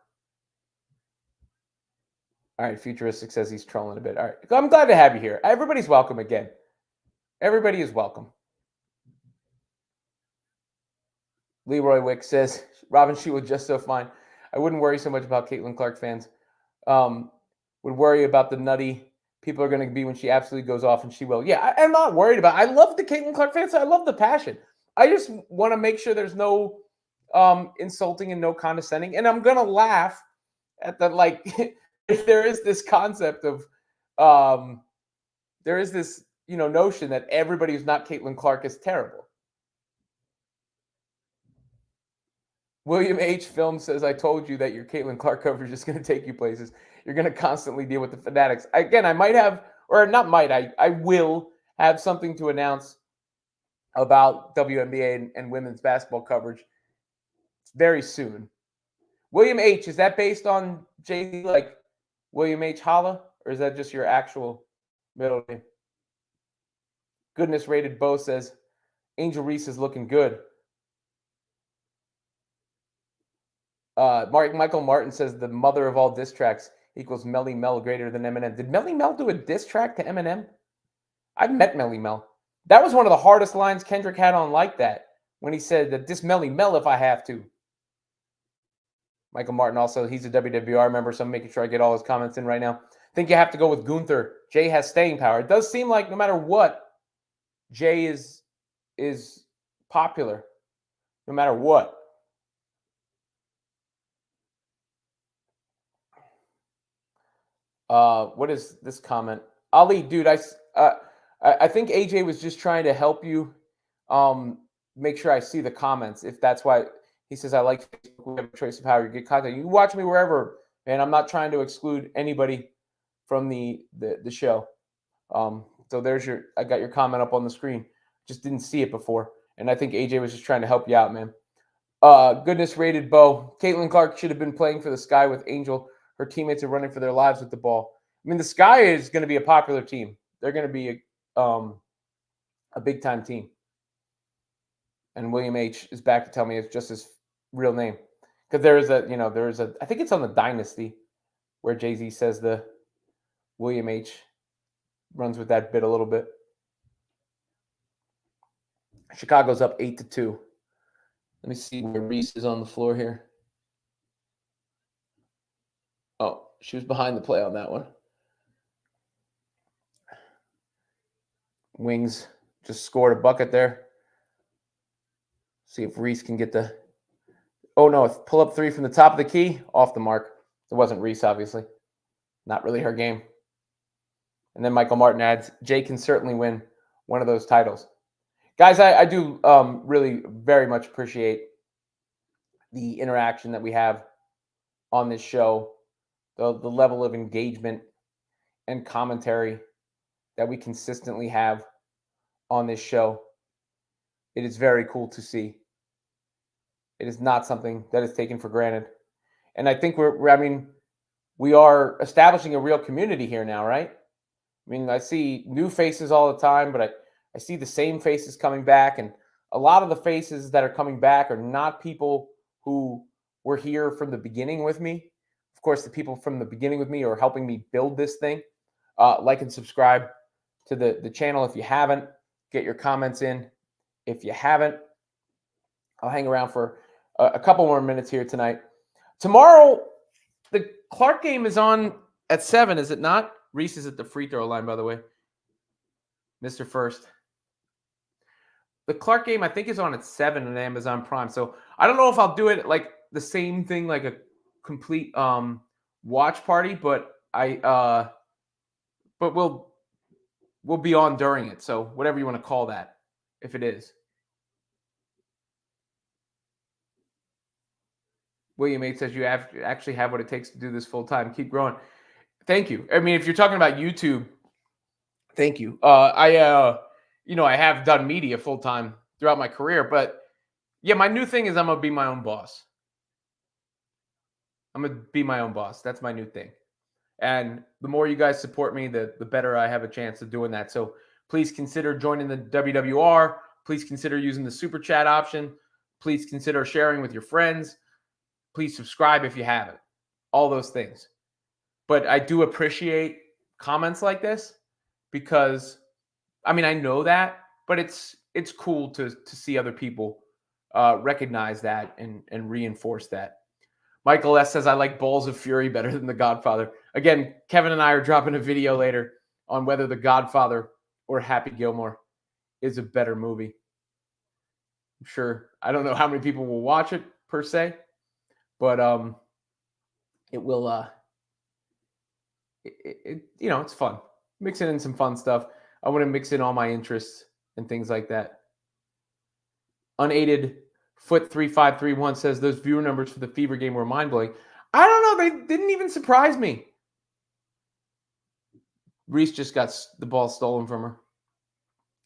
All right, Futuristic says he's trolling a bit. All right, I'm glad to have you here. Everybody's welcome again. Everybody is welcome. Leroy Wick says, Robin, she was just so fine. I wouldn't worry so much about Caitlin Clark fans. Would worry about the nutty people are going to be when she absolutely goes off, and she will. Yeah, I'm not worried about it. I love the Caitlin Clark fans. I love the passion. I just want to make sure there's no insulting and no condescending. And I'm going to laugh at the, like, if there is this concept of, there is this, notion that everybody who's not Caitlin Clark is terrible. William H. Film says, I told you that your Caitlin Clark coverage is going to take you places. You're going to constantly deal with the fanatics. Again, I might have, or not might, I will have something to announce about WNBA and women's basketball coverage very soon. William H., is that based on Jay-Z, like William H. Holla, or is that just your actual middle name? Goodness Rated Bo says, Angel Reese is looking good. Michael Martin says the mother of all diss tracks equals Melly Mel greater than Eminem. Did Melly Mel do a diss track to Eminem? I've met Melly Mel. That was one of the hardest lines Kendrick had on like that, when he said that diss Melly Mel if I have to. Michael Martin also, he's a WWR member, so I'm making sure I get all his comments in right now. I think you have to go with Gunther. Jay has staying power. It does seem like no matter what, Jay is popular. No matter what. What is this comment? Ali, dude, I think AJ was just trying to help you make sure I see the comments. If that's why he says I like Facebook, we have a choice of how you get content. You can watch me wherever, man. I'm not trying to exclude anybody from the show. So I got your comment up on the screen. Just didn't see it before. And I think AJ was just trying to help you out, man. Goodness rated Bo. Caitlin Clark should have been playing for the Sky with Angel. Her teammates are running for their lives with the ball. I mean, the Sky is going to be a popular team. They're going to be a big time team. And William H is back to tell me it's just his real name. Because I think it's on the Dynasty where Jay-Z says the William H runs with that bit a little bit. Chicago's up 8-2. Let me see where Reese is on the floor here. Oh, she was behind the play on that one. Wings just scored a bucket there. See if Reese can get the... Oh, no, pull up three from the top of the key. Off the mark. It wasn't Reese, obviously. Not really her game. And then Michael Martin adds, Jay can certainly win one of those titles. Guys, I do really very much appreciate the interaction that we have on this show, the level of engagement and commentary that we consistently have on this show. It is very cool to see. It is not something that is taken for granted. And I think we are establishing a real community here now, right? I mean, I see new faces all the time, but I see the same faces coming back. And a lot of the faces that are coming back are not people who were here from the beginning with me. Of course, the people from the beginning with me are helping me build this thing. Like and subscribe to the channel if you haven't. Get your comments in if you haven't. I'll hang around for a couple more minutes here tonight. Tomorrow, the Clark game is on at 7, is it not? Reese is at the free throw line, by the way. Mr. First. The Clark game, I think, is on at 7 on Amazon Prime. So I don't know if I'll do it like the same thing, like a complete watch party, but we'll be on during it. So whatever you want to call that, if it is. William H says you actually have what it takes to do this full time. Keep growing. Thank you. I mean, if you're talking about YouTube, thank you. I have done media full time throughout my career, but yeah, my new thing is I'm gonna be my own boss. I'm gonna be my own boss. That's my new thing. And the more you guys support me, the better I have a chance of doing that. So please consider joining the WWR. Please consider using the super chat option. Please consider sharing with your friends. Please subscribe if you haven't. All those things. But I do appreciate comments like this because, I mean, I know that, but it's cool to see other people recognize that and reinforce that. Michael S. says, I like Balls of Fury better than The Godfather. Again, Kevin and I are dropping a video later on whether The Godfather or Happy Gilmore is a better movie. I'm sure. I don't know how many people will watch it per se, but it will it's fun. Mixing in some fun stuff. I want to mix in all my interests and things like that. Unaided Foot 3531 says those viewer numbers for the Fever game were mind-blowing. I don't know. They didn't even surprise me. Reese just got the ball stolen from her.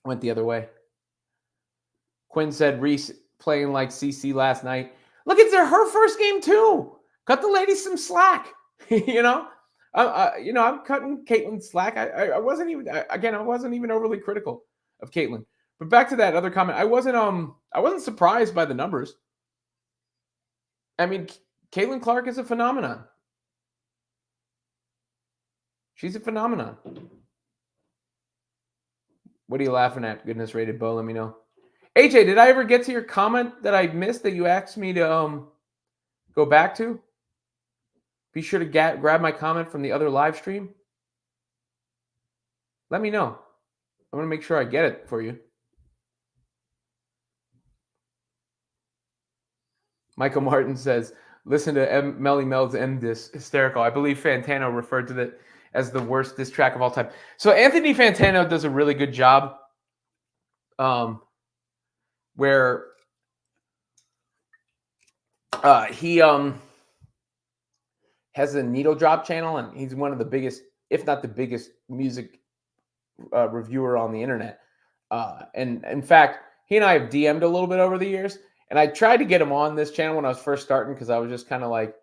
Went the other way. Quinn said Reese playing like CC last night. Look, it's her first game too. Cut the lady some slack. I'm cutting Caitlin slack. I wasn't even overly critical of Caitlin. But back to that other comment, I wasn't surprised by the numbers. I mean, Caitlin Clark is a phenomenon. She's a phenomenon. What are you laughing at? Goodness rated Bo, let me know. AJ, did I ever get to your comment that I missed that you asked me to go back to? Be sure to grab my comment from the other live stream. Let me know. I'm going to make sure I get it for you. Michael Martin says, listen to Melly Mel's end diss. Hysterical. I believe Fantano referred to that as the worst diss track of all time. So Anthony Fantano does a really good job where he has a needle drop channel, and he's one of the biggest, if not the biggest, music reviewer on the internet. And in fact, he and I have DM'd a little bit over the years. And I tried to get him on this channel when I was first starting because I was just kind of like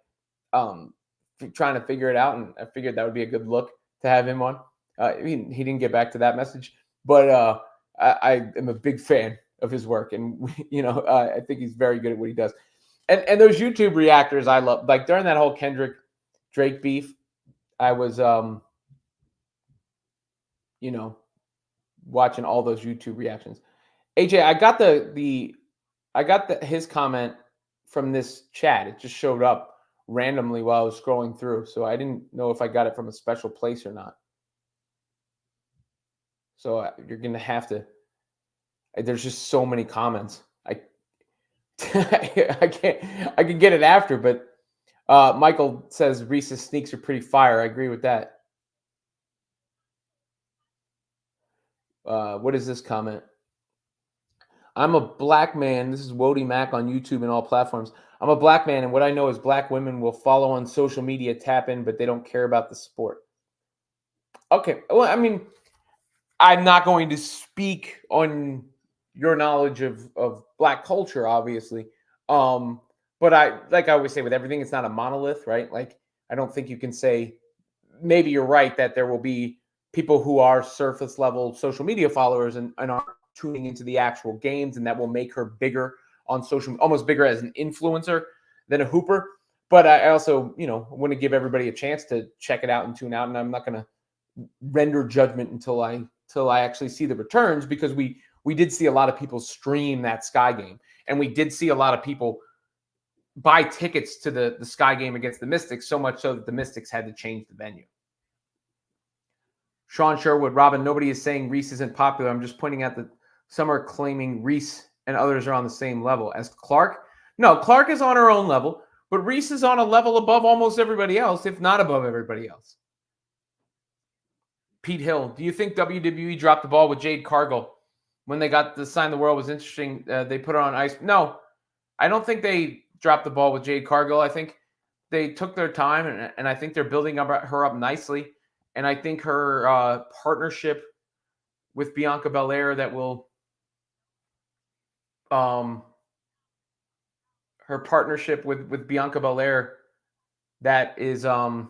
trying to figure it out. And I figured that would be a good look to have him on. He didn't get back to that message. But I am a big fan of his work. And, I think he's very good at what he does. And those YouTube reactors I love. Like during that whole Kendrick Drake beef, I was, watching all those YouTube reactions. AJ, I got his comment from this chat. It just showed up randomly while I was scrolling through. So I didn't know if I got it from a special place or not. So you're going to have to, there's just so many comments. I can get it after, but Michael says Reese's sneaks are pretty fire. I agree with that. What is this comment? I'm a black man. This is Wody Mac on YouTube and all platforms. I'm a black man, and what I know is black women will follow on social media, tap in, but they don't care about the sport. Okay. Well, I mean, I'm not going to speak on your knowledge of black culture, obviously. But like I always say with everything, it's not a monolith, right? Like, I don't think you can say, maybe you're right that there will be people who are surface level social media followers and aren't tuning into the actual games, and that will make her bigger on social, almost bigger as an influencer than a hooper. But I also, want to give everybody a chance to check it out and tune out. And I'm not going to render judgment until I actually see the returns, because we did see a lot of people stream that Sky game, and we did see a lot of people buy tickets to the Sky game against the Mystics, so much so that the Mystics had to change the venue. Sean Sherwood, Robin, nobody is saying Reese isn't popular. I'm just pointing out that some are claiming Reese and others are on the same level as Clark. No, Clark is on her own level, but Reese is on a level above almost everybody else, if not above everybody else. Pete Hill, do you think WWE dropped the ball with Jade Cargill when they got the sign the world was interesting? They put her on ice. No, I don't think they dropped the ball with Jade Cargill. I think they took their time, and I think they're building her up nicely. And I think her partnership with Bianca Belair that will her partnership with Bianca Belair that is going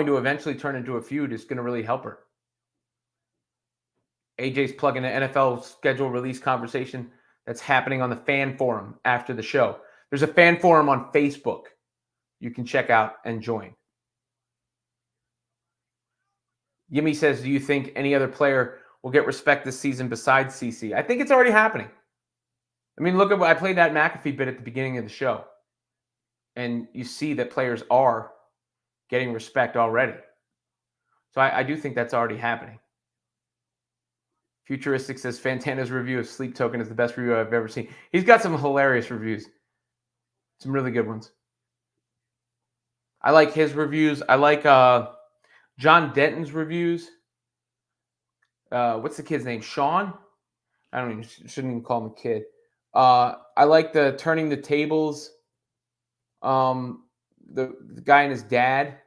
to eventually turn into a feud is going to really help her. AJ's plugging an NFL schedule release conversation that's happening on the fan forum after the show. There's a fan forum on Facebook you can check out and join. Yimmy says, do you think any other player will get respect this season besides CC? I think it's already happening. I mean, look at what I played that McAfee bit at the beginning of the show. And you see that players are getting respect already. So I do think that's already happening. Futuristic says, Fantana's review of Sleep Token is the best review I've ever seen. He's got some hilarious reviews. Some really good ones. I like his reviews. I like John Denton's reviews. What's the kid's name? Sean? Shouldn't even call him a kid. I like the Turning the Tables. The guy and his dad.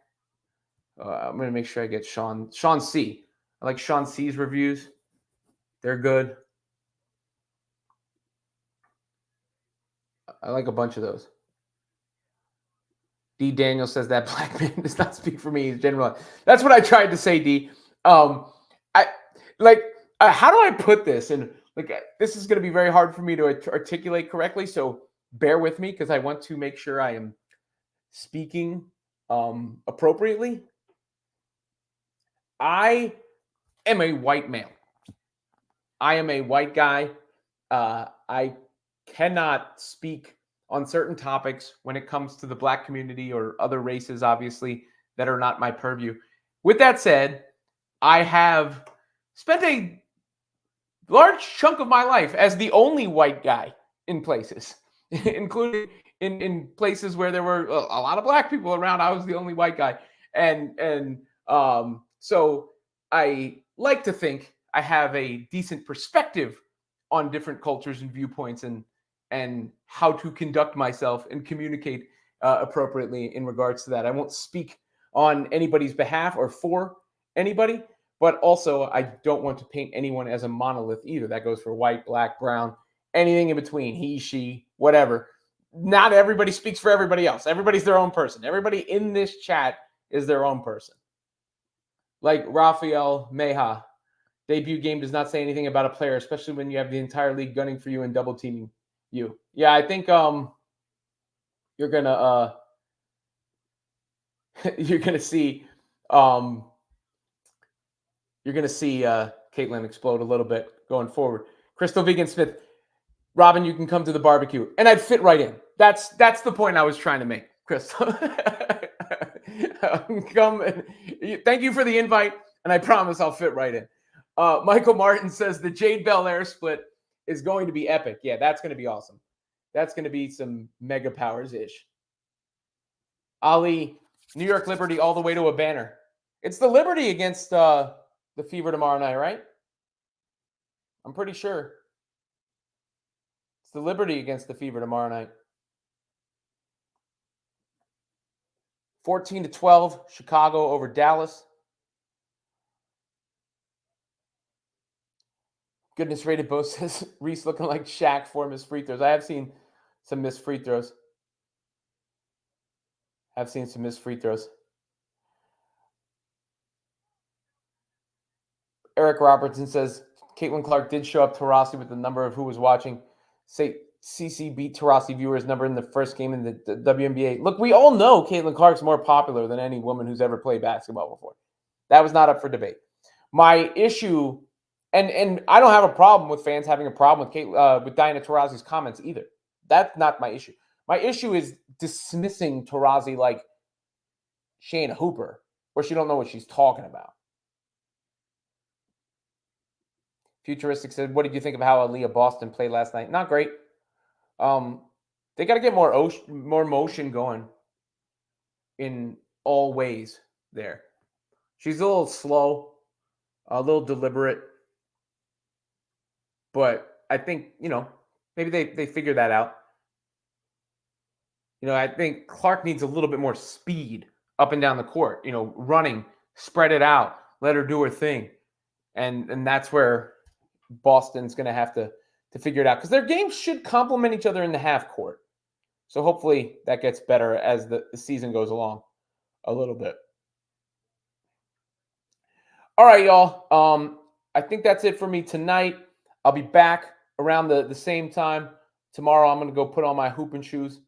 I'm going to make sure I get Sean C. I like Sean C's reviews. They're good. I like a bunch of those. D. Daniel says that black man does not speak for me. He's general. That's what I tried to say, D. How do I put this? And this is going to be very hard for me to articulate correctly. So bear with me, because I want to make sure I am speaking appropriately. I am a white male. I am a white guy. I cannot speak on certain topics when it comes to the black community or other races, obviously, that are not my purview. With that said, I have spent a large chunk of my life as the only white guy in places, including in places where there were a lot of black people around. I was the only white guy. And so I like to think I have a decent perspective on different cultures and viewpoints and how to conduct myself and communicate appropriately in regards to that. I won't speak on anybody's behalf or for anybody, But also, I don't want to paint anyone as a monolith either. That goes for white, black, brown, anything in between, he, she, whatever. Not everybody speaks for everybody else. Everybody's their own person. Everybody in this chat is their own person. Like Rafael Meja, debut game does not say anything about a player, especially when you have the entire league gunning for you and double teaming you. Yeah, I think you're gonna you're gonna see Caitlin explode a little bit going forward. Crystal Vegan Smith, Robin, you can come to the barbecue, and I'd fit right in. That's the point I was trying to make, Crystal. Come and thank you for the invite, and I promise I'll fit right in. Michael Martin says the Jade Belair split is going to be epic. Yeah, that's going to be awesome. That's going to be some mega powers-ish. Ali, New York Liberty all the way to a banner. It's the Liberty against the Fever tomorrow night, right? I'm pretty sure. It's the Liberty against the Fever tomorrow night. 14-12, Chicago over Dallas. Goodness Rated Bo says Reese looking like Shaq for missed free throws. I have seen some missed free throws. Eric Robertson says Caitlin Clark did show up Taurasi with the number of who was watching. Say CC beat Taurasi viewers number in the first game in the WNBA. Look, we all know Caitlin Clark's more popular than any woman who's ever played basketball before. That was not up for debate. My issue, and I don't have a problem with fans having a problem with Diana Taurasi's comments either. That's not my issue. My issue is dismissing Taurasi like she ain't a hooper, or she don't know what she's talking about. Futuristic said, what did you think of how Aaliyah Boston played last night? Not great. They got to get more motion going in all ways there. She's a little slow, a little deliberate, but I think, maybe they figure that out. I think Clark needs a little bit more speed up and down the court, running, spread it out, let her do her thing. And that's where Boston's going to have to figure it out, because their games should complement each other in the half court. So hopefully that gets better as the season goes along a little bit. All right, y'all. I think that's it for me tonight. I'll be back around the same time tomorrow. I'm going to go put on my hooping shoes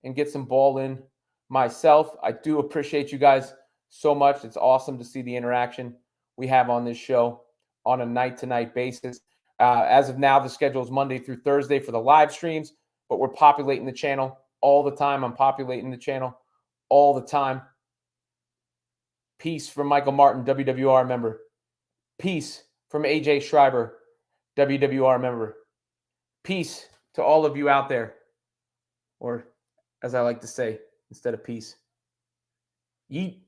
and get some ball in myself. I do appreciate you guys so much. It's awesome to see the interaction we have on this show on a night-to-night basis. As of now, the schedule is Monday through Thursday for the live streams, but we're populating the channel all the time. I'm populating the channel all the time. Peace from Michael Martin, WWR member. Peace from AJ Schreiber, WWR member. Peace to all of you out there, or as I like to say, instead of peace, yeet.